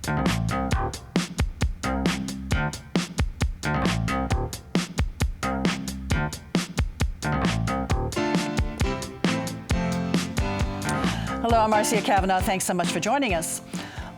Hello, I'm Marcia Cavanaugh. Thanks so much for joining us.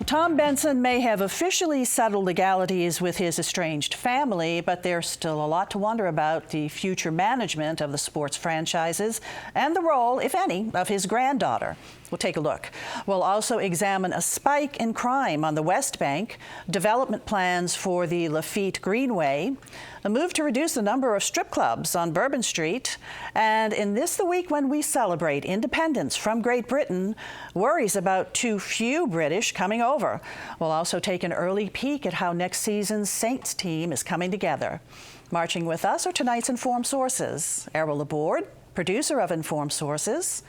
Tom Benson may have officially settled legalities with his estranged family, but there's still a lot to wonder about the future management of the sports franchises and the role, if any, of his granddaughter. We'll take a look. We'll also examine a spike in crime on the West Bank, development plans for the Lafitte Greenway, a move to reduce the number of strip clubs on Bourbon Street, and in this the week when we celebrate independence from Great Britain, worries about too few British coming over. We'll also take an early peek at how next season's Saints team is coming together. Marching with us are tonight's Informed Sources. Errol Laborde, producer of Informed Sources.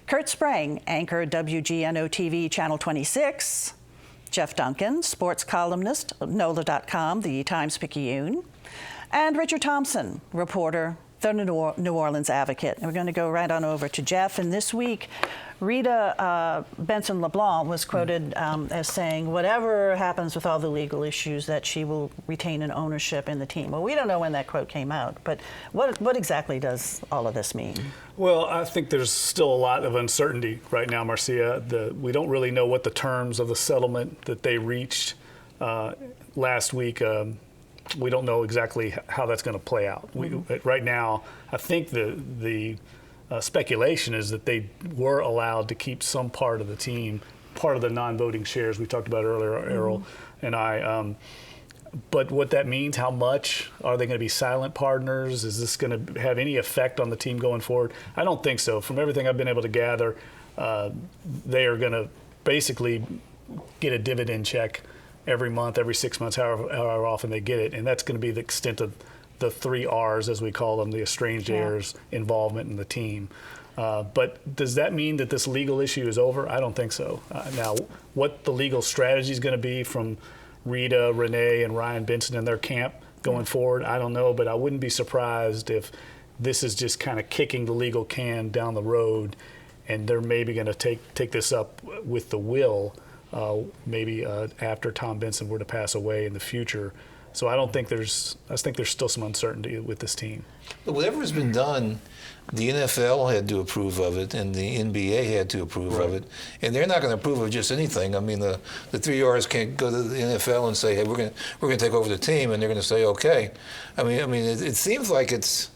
Curt Sprang, anchor WGNO-TV Channel 26. Jeff Duncan, sports columnist, NOLA.com, the Times-Picayune. And Richard Thompson, reporter, the New Orleans Advocate. And we're going to go right on over to Jeff. And this week, Rita Benson LeBlanc was quoted as saying, whatever happens with all the legal issues, that she will retain an ownership in the team. Well, we don't know when that quote came out, but what exactly does all of this mean? Well, I think there's still a lot of uncertainty right now, Marcia. We don't really know what the terms of the settlement that they reached last week. We don't know exactly how that's going to play out. Right now, I think the speculation is that they were allowed to keep some part of the team, part of the non-voting shares we talked about earlier, Errol and I. But what that means, how much, are they going to be silent partners? Is this going to have any effect on the team going forward? I don't think so. From everything I've been able to gather, they are going to basically get a dividend check every month, every 6 months, however often they get it. And that's going to be the extent of the 3 R's, as we call them, the estranged heirs' involvement in the team. But does that mean that this legal issue is over? I don't think so. Now, what the legal strategy is going to be from Rita, Renee, and Ryan Benson in their camp going forward, I don't know. But I wouldn't be surprised if this is just kind of kicking the legal can down the road, and they're maybe going to take this up with the will, maybe after Tom Benson were to pass away in the future. So I think there's still some uncertainty with this team. But whatever has been done, the NFL had to approve of it, and the NBA had to approve of it, and they're not going to approve of just anything. I mean, the 3 R's can't go to the NFL and say, "Hey, we're going to take over the team," and they're going to say, "Okay." I mean, it seems like it's.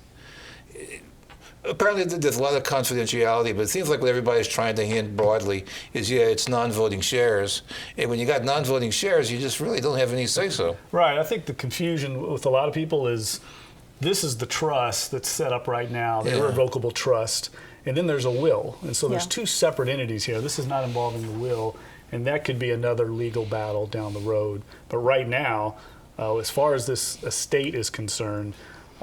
Apparently, there's a lot of confidentiality, but it seems like what everybody's trying to hint broadly is, it's non-voting shares. And when you got non-voting shares, you just really don't have any say-so. Right. I think the confusion with a lot of people is this is the trust that's set up right now, the irrevocable trust, and then there's a will. And so there's 2 separate entities here. This is not involving the will, and that could be another legal battle down the road. But right now, as far as this estate is concerned,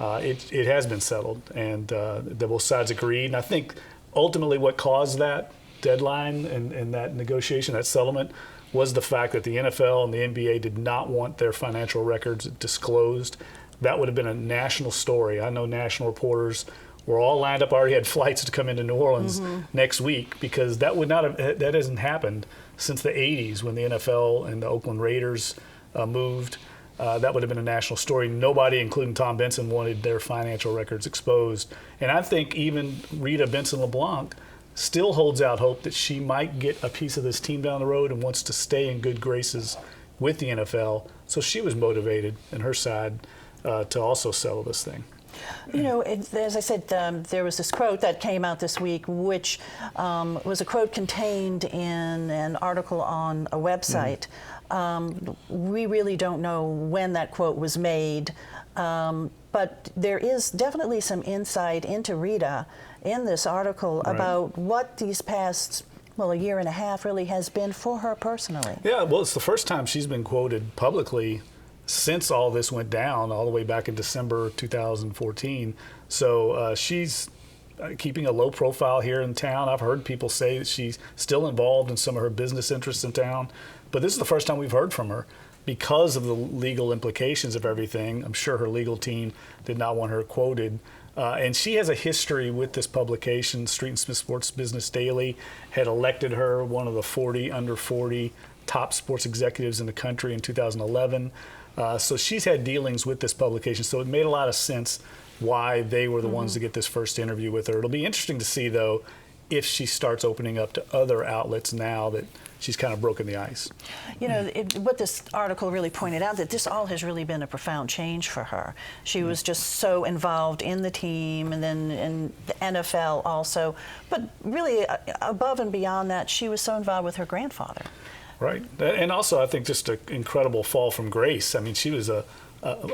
it has been settled, and both sides agreed. And I think ultimately what caused that deadline and that negotiation, that settlement, was the fact that the NFL and the NBA did not want their financial records disclosed. That would have been a national story. I know national reporters were all lined up, already had flights to come into New Orleans next week, because that hasn't happened since the 80s when the NFL and the Oakland Raiders moved. That would have been a national story. Nobody, including Tom Benson, wanted their financial records exposed. And I think even Rita Benson LeBlanc still holds out hope that she might get a piece of this team down the road and wants to stay in good graces with the NFL. So she was motivated on her side to also settle this thing. You know, as I said, there was this quote that came out this week, which was a quote contained in an article on a website. We really don't know when that quote was made, but there is definitely some insight into Rita in this article about what these past, a year and a half really has been for her personally. Yeah, well, it's the first time she's been quoted publicly since all this went down, all the way back in December 2014. So she's keeping a low profile here in town. I've heard people say that she's still involved in some of her business interests in town, but this is the first time we've heard from her because of the legal implications of everything. I'm sure her legal team did not want her quoted. And she has a history with this publication. Street and Smith Sports Business Daily had elected her one of the 40 under 40 top sports executives in the country in 2011. So she's had dealings with this publication, so it made a lot of sense why they were the ones to get this first interview with her. It'll be interesting to see, though, if she starts opening up to other outlets now that she's kind of broken the ice. You know, what this article really pointed out, that this all has really been a profound change for her. She was just so involved in the team and then in the NFL also. But really, above and beyond that, she was so involved with her grandfather. Right. And also, I think just an incredible fall from grace. I mean, she was a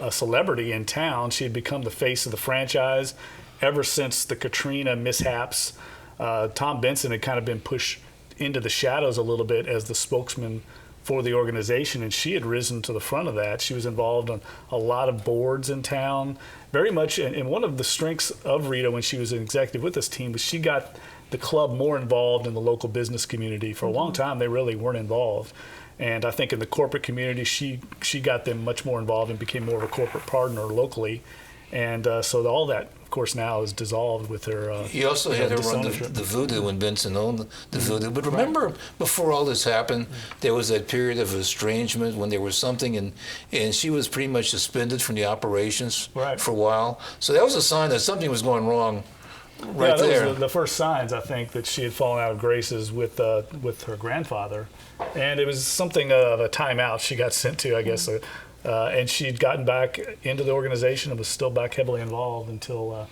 celebrity in town. She had become the face of the franchise ever since the Katrina mishaps. Tom Benson had kind of been pushed into the shadows a little bit as the spokesman for the organization, and she had risen to the front of that. She was involved on a lot of boards in town, very much. And one of the strengths of Rita when she was an executive with this team was she got the club more involved in the local business community. For a long time, they really weren't involved. And I think in the corporate community, she got them much more involved and became more of a corporate partner locally. And so all that, of course, now is dissolved with her. He also had her run the Voodoo when Benson owned the Voodoo. But remember, before all this happened, there was that period of estrangement when there was something, and she was pretty much suspended from the operations for a while. So that was a sign that something was going wrong. Right there. That was the first signs, I think, that she had fallen out of graces with her grandfather, and it was something of a timeout she got sent to, I guess, and she'd gotten back into the organization and was still back heavily involved until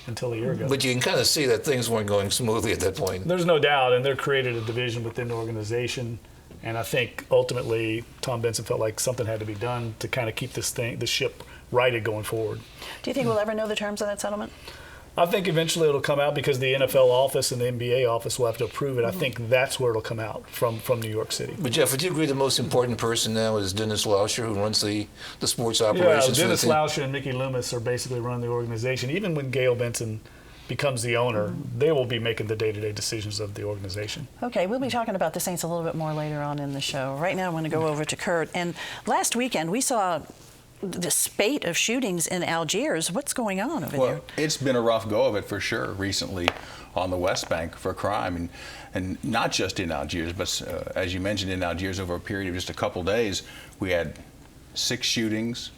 a year ago. But you can kind of see that things weren't going smoothly at that point. There's no doubt, and they created a division within the organization, and I think ultimately Tom Benson felt like something had to be done to kind of keep the ship righted going forward. Do you think we'll ever know the terms of that settlement? I think eventually it'll come out because the NFL office and the NBA office will have to approve it. I think that's where it'll come out from New York City. But Jeff, would you agree the most important person now is Dennis Lauscher, who runs the sports operations? Yeah, Dennis Lauscher and Mickey Loomis are basically running the organization. Even when Gail Benson becomes the owner, they will be making the day-to-day decisions of the organization. Okay, we'll be talking about the Saints a little bit more later on in the show. Right now, I'm going to go over to Curt. And last weekend, we saw the spate of shootings in Algiers. What's going on over there? Well, it's been a rough go of it for sure recently on the West Bank for crime, and not just in Algiers, but as you mentioned, in Algiers over a period of just a couple days, we had 6 shootings,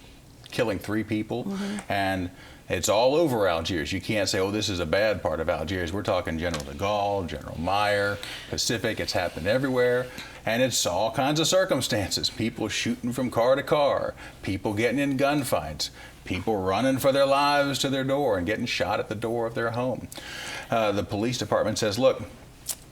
killing 3 people, and it's all over Algiers. You can't say, oh, this is a bad part of Algiers. We're talking General de Gaulle, General Meyer, Pacific. It's happened everywhere. And it's all kinds of circumstances. People shooting from car to car, people getting in gunfights, people running for their lives to their door and getting shot at the door of their home. The police department says, look,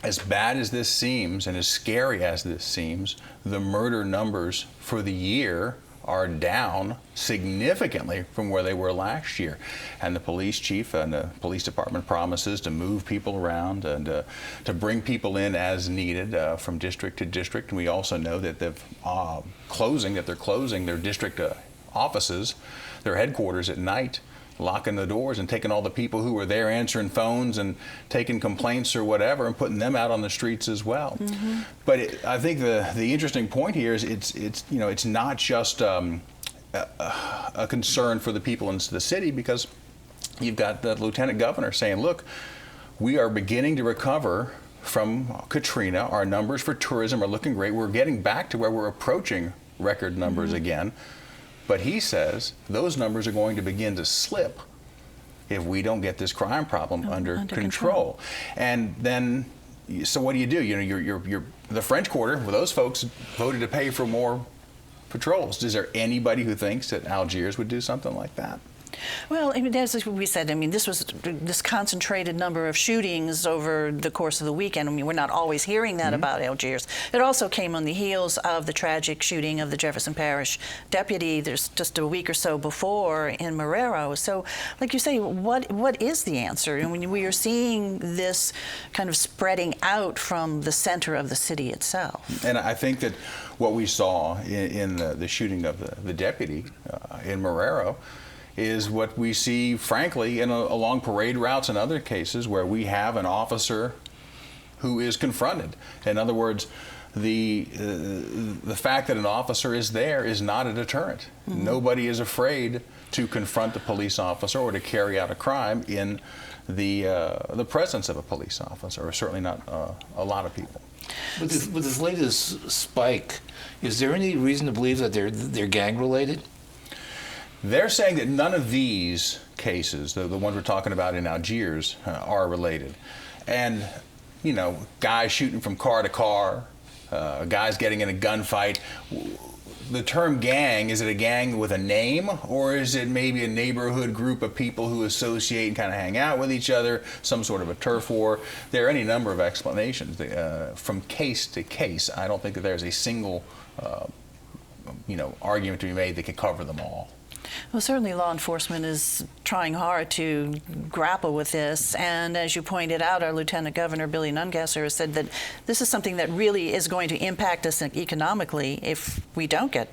as bad as this seems and as scary as this seems, the murder numbers for the year are down significantly from where they were last year. And the police chief and the police department promises to move people around and to bring people in as needed from district to district. And we also know that they're closing their district offices, their headquarters at night, locking the doors and taking all the people who were there answering phones and taking complaints or whatever and putting them out on the streets as well. But I think the interesting point here is it's not just a concern for the people in the city, because you've got the lieutenant governor saying, look, we are beginning to recover from Katrina. Our numbers for tourism are looking great. We're getting back to where we're approaching record numbers again. But he says those numbers are going to begin to slip if we don't get this crime problem under control. And then, so what do? You know, you're the French Quarter, well, those folks voted to pay for more patrols. Is there anybody who thinks that Algiers would do something like that? Well, I mean, as we said, I mean, this was this concentrated number of shootings over the course of the weekend. I mean, we're not always hearing that about Algiers. It also came on the heels of the tragic shooting of the Jefferson Parish deputy. There's just a week or so before in Marrero. So, like you say, what is the answer? And when we are seeing this kind of spreading out from the center of the city itself. And I think that what we saw in the shooting of the deputy in Marrero is what we see, frankly, along parade routes and other cases where we have an officer who is confronted. In other words, the fact that an officer is there is not a deterrent. Nobody is afraid to confront a police officer or to carry out a crime in the presence of a police officer, or certainly not a lot of people. With this latest spike, is there any reason to believe that they're gang related? They're saying that none of these cases, the ones we're talking about in Algiers, are related. And, you know, guys shooting from car to car, guys getting in a gunfight. The term gang, is it a gang with a name, or is it maybe a neighborhood group of people who associate and kind of hang out with each other, some sort of a turf war? There are any number of explanations. From case to case, I don't think that there's a single argument to be made that could cover them all. Well, certainly law enforcement is trying hard to grapple with this. And as you pointed out, our Lieutenant Governor, Billy Nungesser, has said that this is something that really is going to impact us economically if we don't get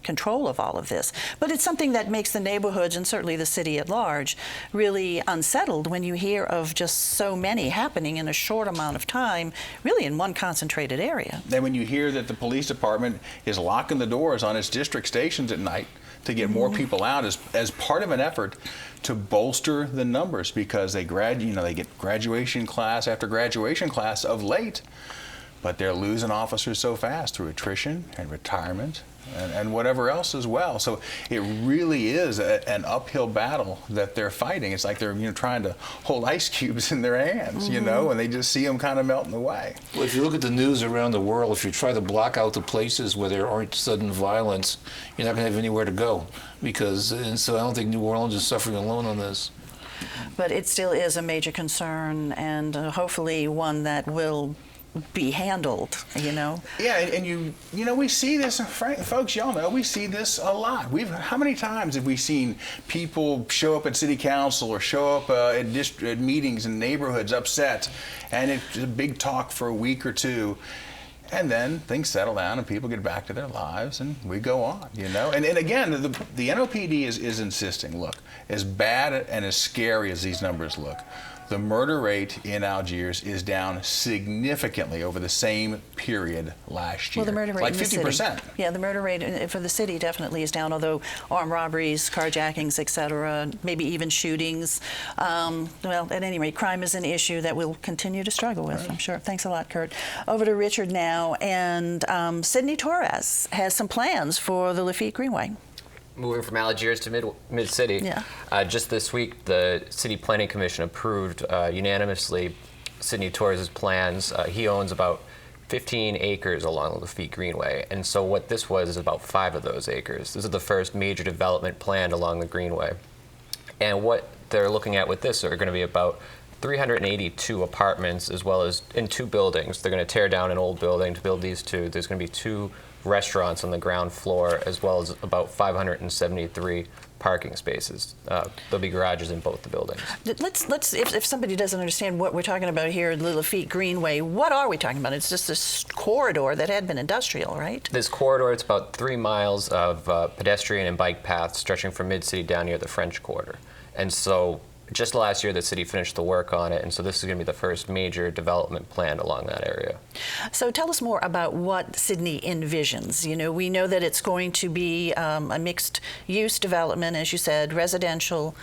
control of all of this. But it's something that makes the neighborhoods and certainly the city at large really unsettled when you hear of just so many happening in a short amount of time, really in one concentrated area. Then when you hear that the police department is locking the doors on its district stations at night to get more people out as part of an effort to bolster the numbers, because they get graduation class after graduation class of late, but they're losing officers so fast through attrition and retirement and whatever else as well. So it really is an uphill battle that they're fighting. It's like they're trying to hold ice cubes in their hands, and they just see them kind of melting away. Well, if you look at the news around the world, if you try to block out the places where there aren't sudden violence, you're not going to have anywhere to go. And so I don't think New Orleans is suffering alone on this. But it still is a major concern, and hopefully one that will be handled, Yeah, and we see this, folks, y'all know, we see this a lot. How many times have we seen people show up at city council or show up at meetings in neighborhoods upset, and it's a big talk for a week or two, and then things settle down and people get back to their lives and we go on, And again, the NOPD is insisting, look, as bad and as scary as these numbers look, the murder rate in Algiers is down significantly over the same period last year. Well, the murder rate like in the 50%. City. Yeah, the murder rate for the city definitely is down, although armed robberies, carjackings, etc., maybe even shootings. Well, at any rate, crime is an issue that we'll continue to struggle with, I'm sure. Thanks a lot, Curt. Over to Richard now, and Sidney Torres has some plans for the Lafitte Greenway. Moving from Algiers to Mid-City. Yeah. Just this week, the City Planning Commission approved unanimously Sidney Torres' plans. He owns about 15 acres along the Lafitte Greenway, and so what this was is about 5 of those acres. This is the first major development planned along the Greenway. And what they're looking at with this are going to be about 382 apartments, as well as in 2 buildings. They're going to tear down an old building to build these 2. There's going to be 2 restaurants on the ground floor, as well as about 573 parking spaces. There'll be garages in both the buildings. Let's if somebody doesn't understand what we're talking about here, the Lafitte Greenway, what are we talking about? It's just this corridor that had been industrial, right? This corridor, it's about 3 miles of pedestrian and bike paths stretching from Mid-City down near the French Quarter. And so just last year, the city finished the work on it, and so this is going to be the first major development planned along that area. So tell us more about what Sidney envisions. We know that it's going to be a mixed-use development, as you said, residential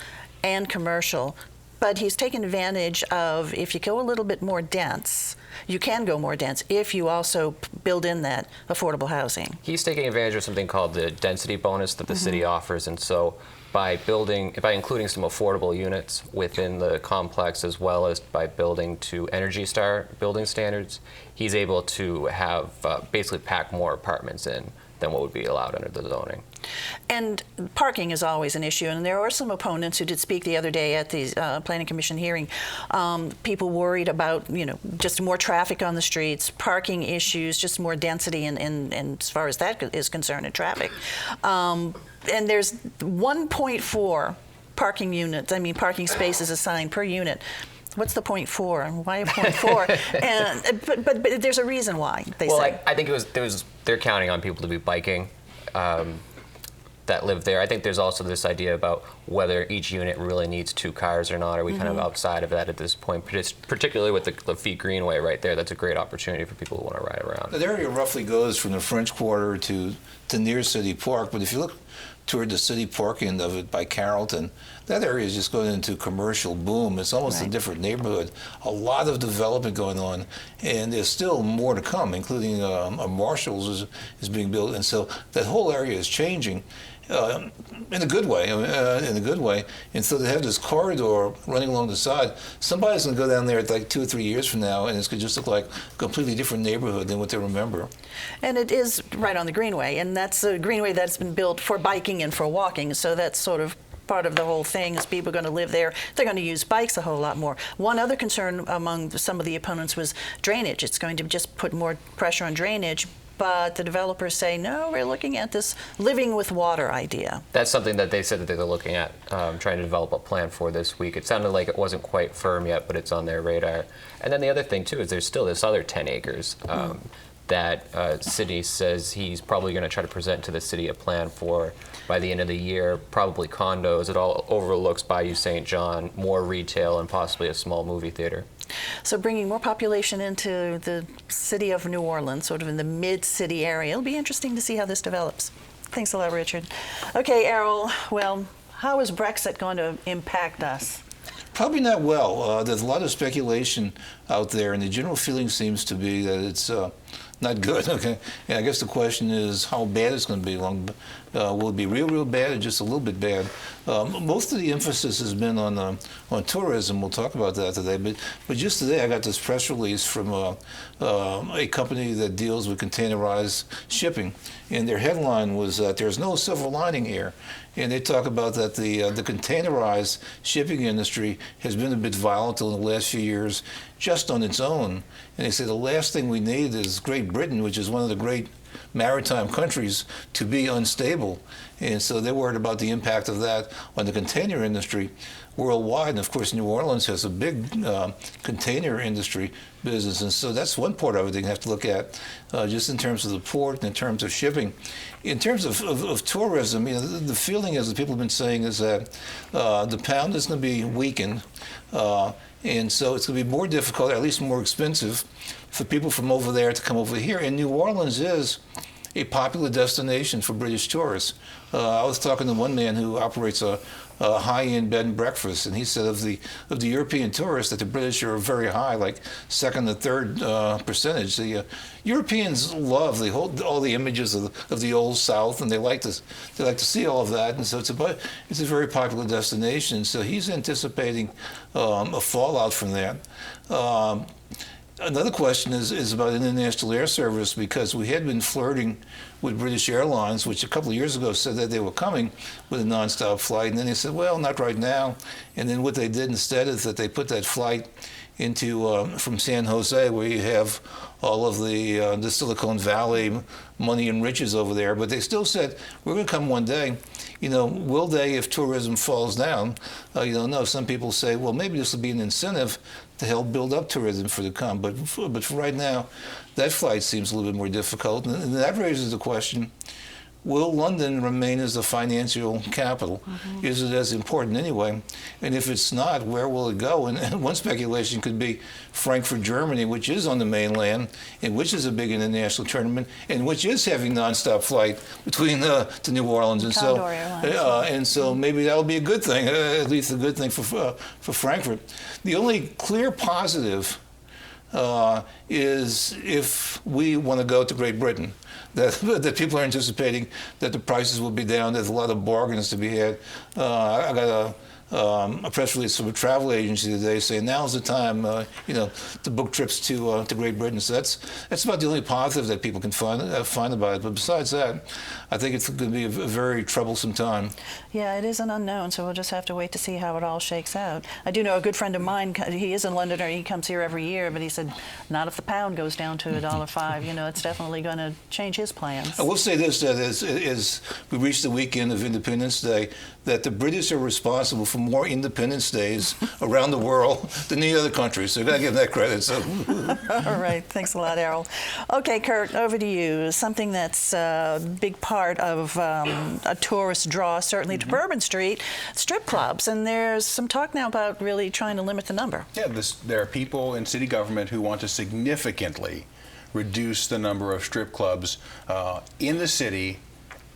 and commercial, but he's taken advantage of, if you go a little bit more dense, you can go more dense if you also build in that affordable housing. He's taking advantage of something called the density bonus that the city offers, and so by including some affordable units within the complex, as well as by building to Energy Star building standards, he's able to have basically pack more apartments in than what would be allowed under the zoning. And parking is always an issue, and there are some opponents who did speak the other day at the Planning Commission hearing. People worried about, just more traffic on the streets, parking issues, just more density, and as far as that is concerned, in traffic. And there's 1.4 parking spaces assigned per unit. What's the 0.4? Why a 0.4? but there's a reason why, they say. I think they're counting on people to be biking that live there. I think there's also this idea about whether each unit really needs 2 cars or not. Are we kind of outside of that at this point? Particularly with the Lafitte Greenway right there, that's a great opportunity for people who want to ride around. The area roughly goes from the French Quarter to near City Park, but if you look toward the city park end of it by Carrollton. That area is just going into commercial boom. It's almost a different neighborhood. A lot of development going on, and there's still more to come, including a Marshall's is being built, and so that whole area is changing. In a good way, in a good way. And so they have this corridor running along the side. Somebody's going to go down there like 2 or 3 years from now, and it's going to just look like a completely different neighborhood than what they remember. And it is right on the Greenway, and that's a Greenway that's been built for biking and for walking, so that's sort of part of the whole thing is people are going to live there. They're going to use bikes a whole lot more. One other concern among some of the opponents was drainage. It's going to just put more pressure on drainage. But the developers say, no, we're looking at this living with water idea. That's something that they said that they're looking at, trying to develop a plan for this week. It sounded like it wasn't quite firm yet, but it's on their radar. And then the other thing, too, is there's still this other 10 acres that city says he's probably going to try to present to the city a plan for by the end of the year, probably condos. It all overlooks Bayou St. John, more retail, and possibly a small movie theater. So bringing more population into the city of New Orleans, sort of in the mid-city area. It'll be interesting to see how this develops. Thanks a lot, Richard. Okay, Errol, well, how is Brexit going to impact us? Probably not well. There's a lot of speculation out there, and the general feeling seems to be that it's not good. Okay, and I guess the question is how bad it's going to be. Will it be real bad or just a little bit bad? Most of the emphasis has been on tourism. We'll talk about that today. But just today, I got this press release from a company that deals with containerized shipping, and their headline was that there's no silver lining here. And they talk about that the containerized shipping industry has been a bit volatile in the last few years just on its own. And they say the last thing we need is Great Britain, which is one of the great maritime countries, to be unstable. And so they're worried about the impact of that on the container industry worldwide. And of course, New Orleans has a big container industry business. And so that's one part of it they have to look at, just in terms of the port and in terms of shipping. In terms of tourism, you know, the feeling, as the people have been saying, is that the pound is going to be weakened. And so it's going to be more difficult, or at least more expensive, for people from over there to come over here. And New Orleans is a popular destination for British tourists. I was talking to one man who operates a high-end bed and breakfast, and he said of the European tourists that the British are very high, like second or third percentage. The Europeans love all the images of the old South, and they like to see all of that, and so it's a very popular destination. So he's anticipating a fallout from that. Another question is about international air service, because we had been flirting with British Airlines, which a couple of years ago said that they were coming with a nonstop flight, and then they said, well, not right now. And then what they did instead is that they put that flight into from San Jose, where you have all of the Silicon Valley money and riches over there. But they still said, we're going to come one day. You know, will they if tourism falls down? You don't know. Some people say, well, maybe this will be an incentive to help build up tourism for the come. But for right now, that flight seems a little bit more difficult. And that raises the question, will London remain as the financial capital? Mm-hmm. Is it as important anyway? And if it's not, where will it go? And one speculation could be Frankfurt, Germany, which is on the mainland, and which is a big international tournament, and which is having nonstop flight between to New Orleans. And so maybe that'll be a good thing, at least a good thing for Frankfurt. The only clear positive is if we want to go to Great Britain. That people are anticipating that the prices will be down. There's a lot of bargains to be had. I got a press release from a travel agency today saying now's the time, to book trips to Great Britain. So that's about the only positive that people can find about it. But besides that, I think it's going to be a very troublesome time. Yeah, it is an unknown, so we'll just have to wait to see how it all shakes out. I do know a good friend of mine. He is a Londoner. He comes here every year, but he said not if the pound goes down to $1.05. You know, it's definitely going to change his plans. I will say this: that as we reach the weekend of Independence Day, that the British are responsible for more Independence Days around the world than any other country. So you got to give them that credit. So. All right. Thanks a lot, Errol. Okay, Curt, over to you. Something that's a big part of a tourist draw, certainly to Bourbon Street, strip clubs. And there's some talk now about really trying to limit the number. Yeah, there are people in city government who want to significantly reduce the number of strip clubs in the city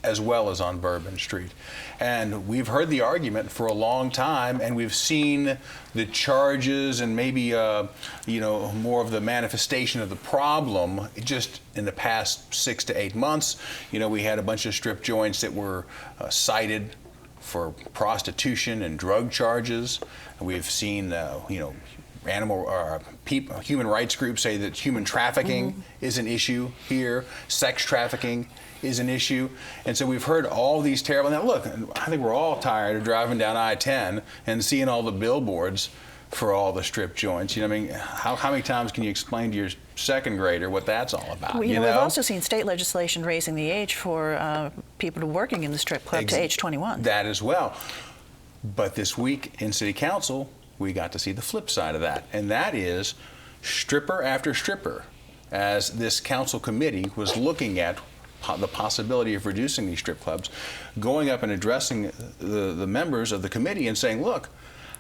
as well as on Bourbon Street. And we've heard the argument for a long time, and we've seen the charges and maybe more of the manifestation of the problem just in the past 6 to 8 months. We had a bunch of strip joints that were cited for prostitution and drug charges. We've seen human rights groups say that human trafficking is an issue here, sex trafficking is an issue. And so we've heard all these terrible, now look, I think we're all tired of driving down I-10 and seeing all the billboards for all the strip joints. How many times can you explain to your second grader what that's all about? Well, we've also seen state legislation raising the age for people working in the strip club to age 21. That as well. But this week in City Council, we got to see the flip side of that, and that is stripper after stripper, as this council committee was looking at the possibility of reducing these strip clubs, going up and addressing the members of the committee and saying, look,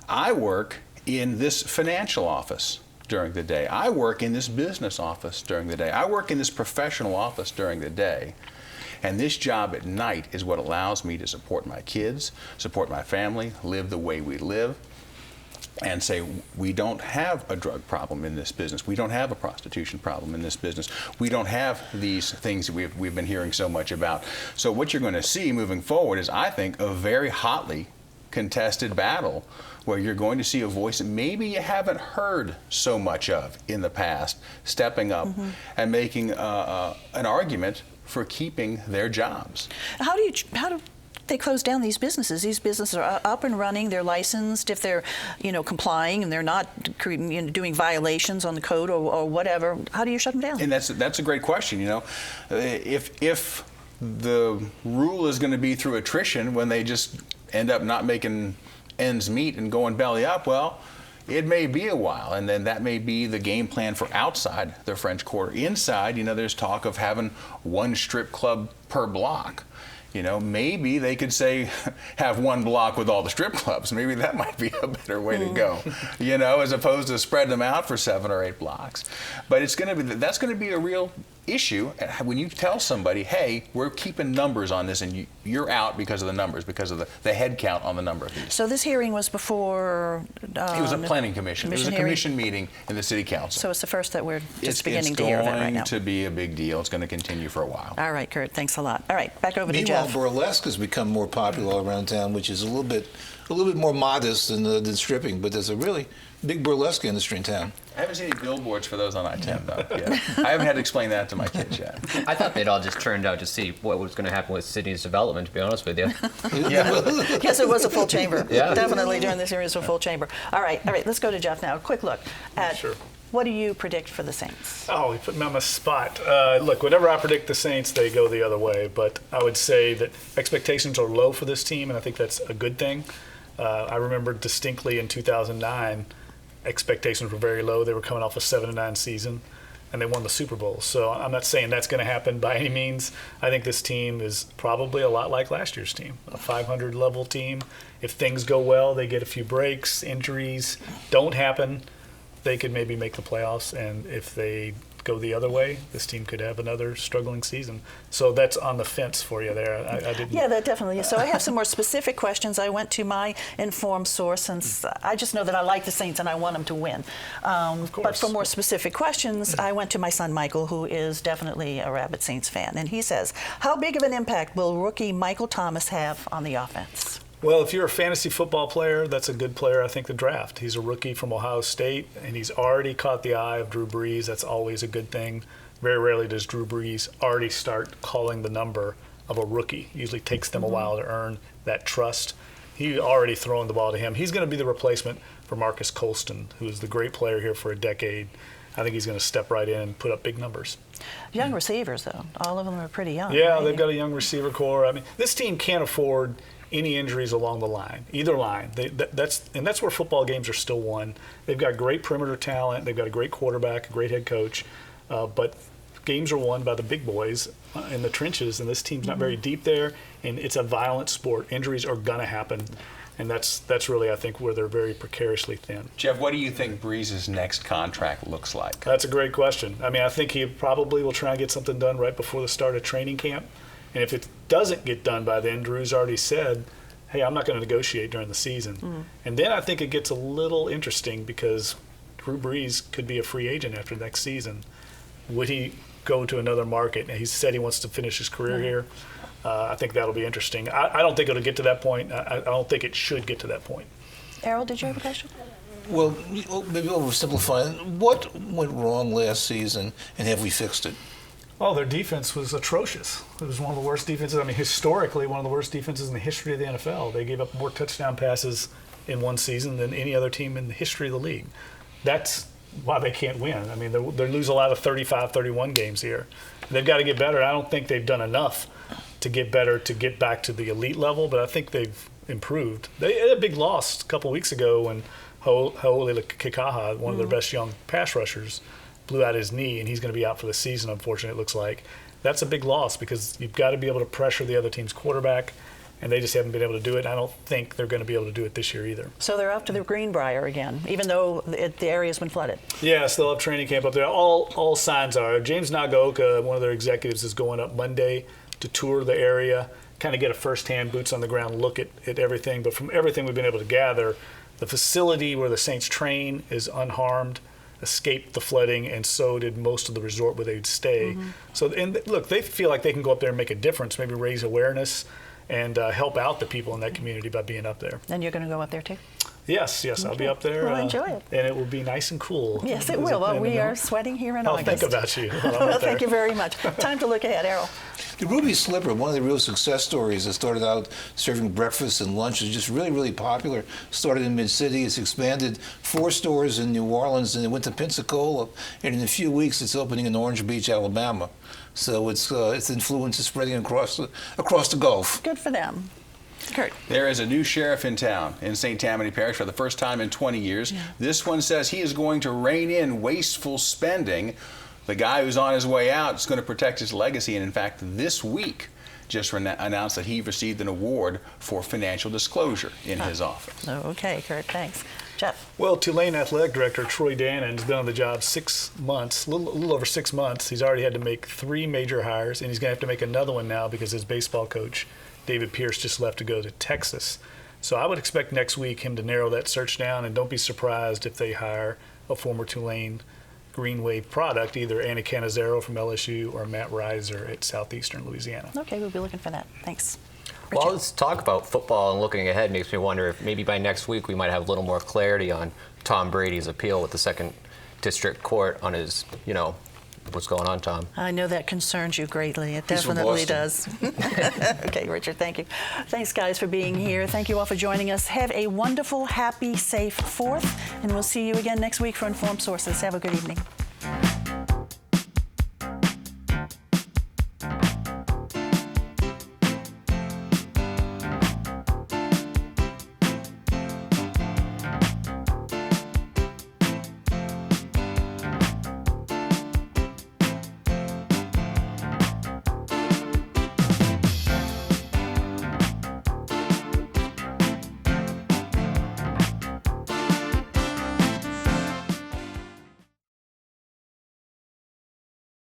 I work in this financial office during the day. I work in this business office during the day. I work in this professional office during the day. And this job at night is what allows me to support my kids, support my family, live the way we live, and say, we don't have a drug problem in this business. We don't have a prostitution problem in this business. We don't have these things that we've been hearing so much about. So what you're going to see moving forward is, I think, a very hotly contested battle where you're going to see a voice that maybe you haven't heard so much of in the past stepping up and making an argument for keeping their jobs. How do they close down these businesses? These businesses are up and running. They're licensed. If they're, complying and they're not doing violations on the code or whatever, how do you shut them down? And that's a great question. If the rule is going to be through attrition when they just end up not making ends meet and going belly up, well, it may be a while, and then that may be the game plan for outside the French Quarter. Inside, there's talk of having one strip club per block. Maybe they could say, have one block with all the strip clubs. Maybe that might be a better way to go, as opposed to spread them out for 7 or 8 blocks. But that's going to be a real issue when you tell somebody, hey, we're keeping numbers on this, and you're out because of the numbers, because of the head count on the number of these. So this hearing was before? It was a planning commission. It was a commission meeting in the City Council. So it's the first that we're just beginning to hear of it right now. It's going to be a big deal. It's going to continue for a while. All right, Curt, thanks a lot. All right, back over to Meanwhile, Jeff. burlesque has become more popular all around town, which is a little bit more modest than stripping, but there's a really big burlesque industry in town. I haven't seen any billboards for those on I-10 though yet. I haven't had to explain that to my kids yet. I thought they'd all just turned out to see what was going to happen with Sydney's development, to be honest with you. Yes, it was a full chamber. Yeah. Definitely during this hearing, it was a full chamber. All right, let's go to Jeff now. A quick look at what do you predict for the Saints? Oh, you put me on the spot. Look, whenever I predict the Saints, they go the other way. But I would say that expectations are low for this team, and I think that's a good thing. I remember distinctly in 2009, expectations were very low. They were coming off a 7-9 season, and they won the Super Bowl. So I'm not saying that's going to happen by any means. I think this team is probably a lot like last year's team, a 500 level team. If things go well, they get a few breaks, injuries don't happen, they could maybe make the playoffs. And if they go the other way, this team could have another struggling season. So that's on the fence for you there. I didn't. Yeah, that definitely is. So I have some more specific questions. I went to my informed source, since I just know that I like the Saints and I want them to win. Of course. But for more specific questions, I went to my son Michael, who is definitely a rabid Saints fan. And he says, how big of an impact will rookie Michael Thomas have on the offense? Well, if you're a fantasy football player, that's a good player, I think, to draft. He's a rookie from Ohio State, and he's already caught the eye of Drew Brees. That's always a good thing. Very rarely does Drew Brees already start calling the number of a rookie. It usually takes them a while to earn that trust. He's already throwing the ball to him. He's going to be the replacement for Marcus Colston, who is the great player here for a decade. I think he's going to step right in and put up big numbers. Young receivers, though. All of them are pretty young. Yeah, right? They've got a young receiver core. I mean, this team can't afford any injuries along the line, either line. That's where football games are still won. They've got great perimeter talent. They've got a great quarterback, a great head coach. But games are won by the big boys in the trenches, and this team's not very deep there, and it's a violent sport. Injuries are going to happen, and that's really, I think, where they're very precariously thin. Jeff, what do you think Brees' next contract looks like? That's a great question. I mean, I think he probably will try and get something done right before the start of training camp. And if it doesn't get done by then, Drew's already said, hey, I'm not going to negotiate during the season. And then I think it gets a little interesting because Drew Brees could be a free agent after next season. Would he go to another market? And he said he wants to finish his career here. I think that'll be interesting. I don't think it'll get to that point. I don't think it should get to that point. Errol, did you have a question? Well, maybe oversimplifying. What went wrong last season, and have we fixed it? Oh, their defense was atrocious. It was one of the worst defenses. I mean, historically, one of the worst defenses in the history of the NFL. They gave up more touchdown passes in one season than any other team in the history of the league. That's why they can't win. I mean, they lose a lot of 35-31 games here. They've got to get better. I don't think they've done enough to get better, to get back to the elite level, but I think they've improved. They had a big loss a couple weeks ago when Hau'oli Kikaha, one of their best young pass rushers, blew out his knee, and he's going to be out for the season, unfortunately, it looks like. That's a big loss because you've got to be able to pressure the other team's quarterback, and they just haven't been able to do it. I don't think they're going to be able to do it this year either. So they're up to the Greenbrier again, even though the area's been flooded. Yeah, still have training camp up there. All signs are. James Nagaoka, one of their executives, is going up Monday to tour the area, kind of get a first-hand, boots-on-the-ground look at everything. But from everything we've been able to gather, the facility where the Saints train is unharmed, escaped the flooding, and so did most of the resort where they'd stay. So, and look, they feel like they can go up there and make a difference, maybe raise awareness and help out the people in that community by being up there. And you're going to go up there too? Yes, I'll be up there. We'll enjoy it. And it will be nice and cool. Yes, it will. Well, we are sweating here in I'll August. think about you. Well, thank you very much. Time to look ahead, Errol. The Ruby Slipper, one of the real success stories that started out serving breakfast and lunch, is just really, really popular. Started in Mid-City, it's expanded 4 stores in New Orleans, and it went to Pensacola, and in a few weeks it's opening in Orange Beach, Alabama. So its influence is spreading across the Gulf. Good for them. Curt. There is a new sheriff in town in St. Tammany Parish for the first time in 20 years. Yeah. This one says he is going to rein in wasteful spending. The guy who's on his way out is going to protect his legacy, and in fact, this week just announced that he received an award for financial disclosure in his office. Oh, okay, Curt, thanks. Jeff. Well, Tulane Athletic Director Troy Dannon's been on the job 6 months, a little over 6 months. He's already had to make 3 major hires, and he's going to have to make another one now because his baseball coach, David Pierce, just left to go to Texas. So I would expect next week him to narrow that search down, and don't be surprised if they hire a former Tulane Greenway product, either Anna Canizero from LSU or Matt Reiser at Southeastern Louisiana. Okay, we'll be looking for that. Thanks. Well, let's talk about football, and looking ahead makes me wonder if maybe by next week we might have a little more clarity on Tom Brady's appeal with the 2nd District Court on his, what's going on, Tom? I know that concerns you greatly. It He's from definitely Boston. does. Okay, Richard, thank you. Thanks, guys, for being here. Thank you all for joining us. Have a wonderful, happy, safe 4th, and we'll see you again next week for Informed Sources. Have a good evening.